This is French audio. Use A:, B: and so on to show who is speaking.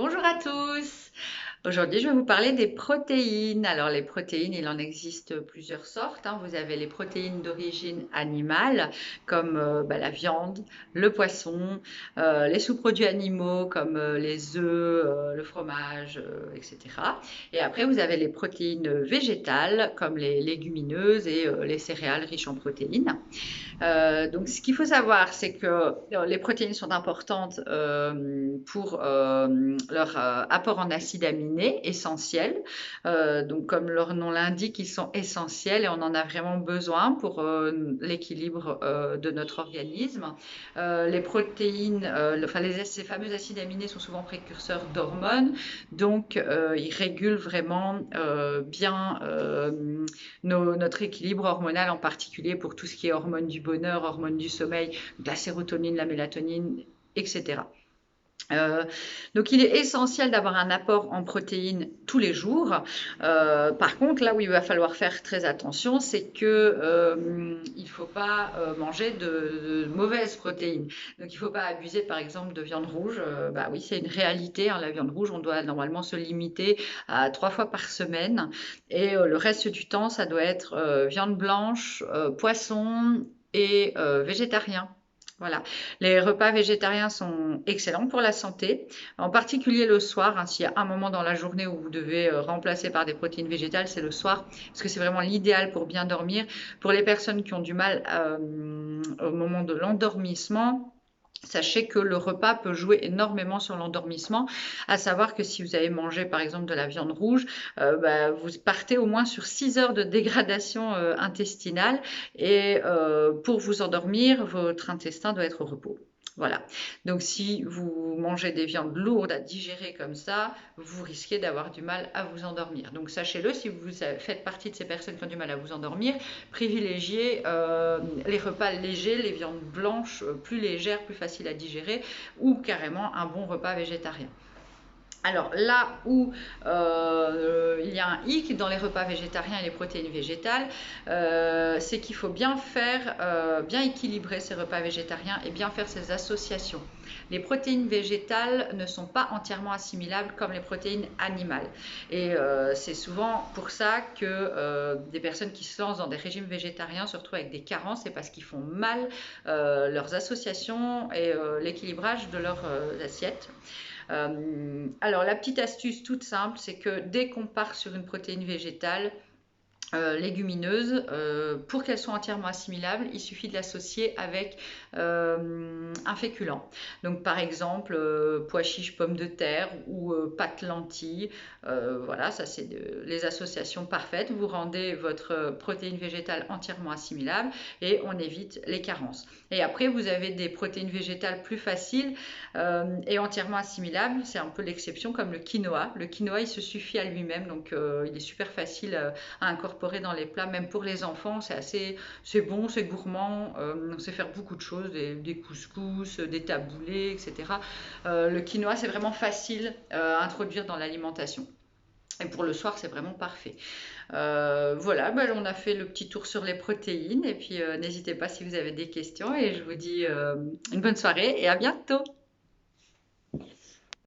A: Bonjour à tous. Aujourd'hui, je vais vous parler des protéines. Alors, les protéines, il en existe plusieurs sortes, hein. Vous avez les protéines d'origine animale, comme la viande, le poisson, les sous-produits animaux, comme les œufs, le fromage, etc. Et après, vous avez les protéines végétales, comme les légumineuses et les céréales riches en protéines. Donc, ce qu'il faut savoir, c'est que les protéines sont importantes pour leur apport en acides aminés essentiels. Donc, comme leur nom l'indique, ils sont essentiels et on en a vraiment besoin pour l'équilibre de notre organisme. Les protéines, ces fameux acides aminés sont souvent précurseurs d'hormones, donc ils régulent vraiment bien notre équilibre hormonal, en particulier pour tout ce qui est hormones du bonheur, hormones du sommeil, la sérotonine, la mélatonine, etc. Donc il est essentiel d'avoir un apport en protéines tous les jours. Par contre, là où il va falloir faire très attention, c'est que il ne faut pas manger de mauvaises protéines. Donc il ne faut pas abuser par exemple de viande rouge. Oui, c'est une réalité, hein, la viande rouge, on doit normalement se limiter à 3 fois par semaine. Et le reste du temps, ça doit être viande blanche, poisson et végétarien. Voilà. Les repas végétariens sont excellents pour la santé, en particulier le soir, hein. S'il y a un moment dans la journée où vous devez remplacer par des protéines végétales, c'est le soir, parce que c'est vraiment l'idéal pour bien dormir. Pour les personnes qui ont du mal au moment de l'endormissement, sachez que le repas peut jouer énormément sur l'endormissement, à savoir que si vous avez mangé par exemple de la viande rouge, vous partez au moins sur 6 heures de dégradation intestinale et pour vous endormir, votre intestin doit être au repos. Voilà. Donc si vous mangez des viandes lourdes à digérer comme ça, vous risquez d'avoir du mal à vous endormir. Donc sachez-le, si vous faites partie de ces personnes qui ont du mal à vous endormir, privilégiez les repas légers, les viandes blanches plus légères, plus faciles à digérer, ou carrément un bon repas végétarien. Alors là où il y a un hic dans les repas végétariens et les protéines végétales, c'est qu'il faut bien faire, bien équilibrer ces repas végétariens et bien faire ces associations. Les protéines végétales ne sont pas entièrement assimilables comme les protéines animales. Et c'est souvent pour ça que des personnes qui se lancent dans des régimes végétariens se retrouvent avec des carences, c'est parce qu'ils font mal leurs associations et l'équilibrage de leurs assiettes. Alors, la petite astuce toute simple, c'est que dès qu'on part sur une protéine végétale, légumineuse, pour qu'elle soit entièrement assimilable, il suffit de l'associer avec un féculent. Donc par exemple, pois chiches, pommes de terre ou pâtes lentilles. Voilà, ça c'est les associations parfaites. Vous rendez votre protéine végétale entièrement assimilable et on évite les carences. Et après, vous avez des protéines végétales plus faciles et entièrement assimilables. C'est un peu l'exception, comme le quinoa. Le quinoa, il se suffit à lui-même, donc il est super facile à incorporer dans les plats, même pour les enfants. C'est bon, c'est gourmand. On sait faire beaucoup de choses, des couscous, des taboulés, etc. Le quinoa, c'est vraiment facile à introduire dans l'alimentation. Et pour le soir, c'est vraiment parfait. Voilà, on a fait le petit tour sur les protéines. Et puis, n'hésitez pas si vous avez des questions. Et je vous dis une bonne soirée et à bientôt.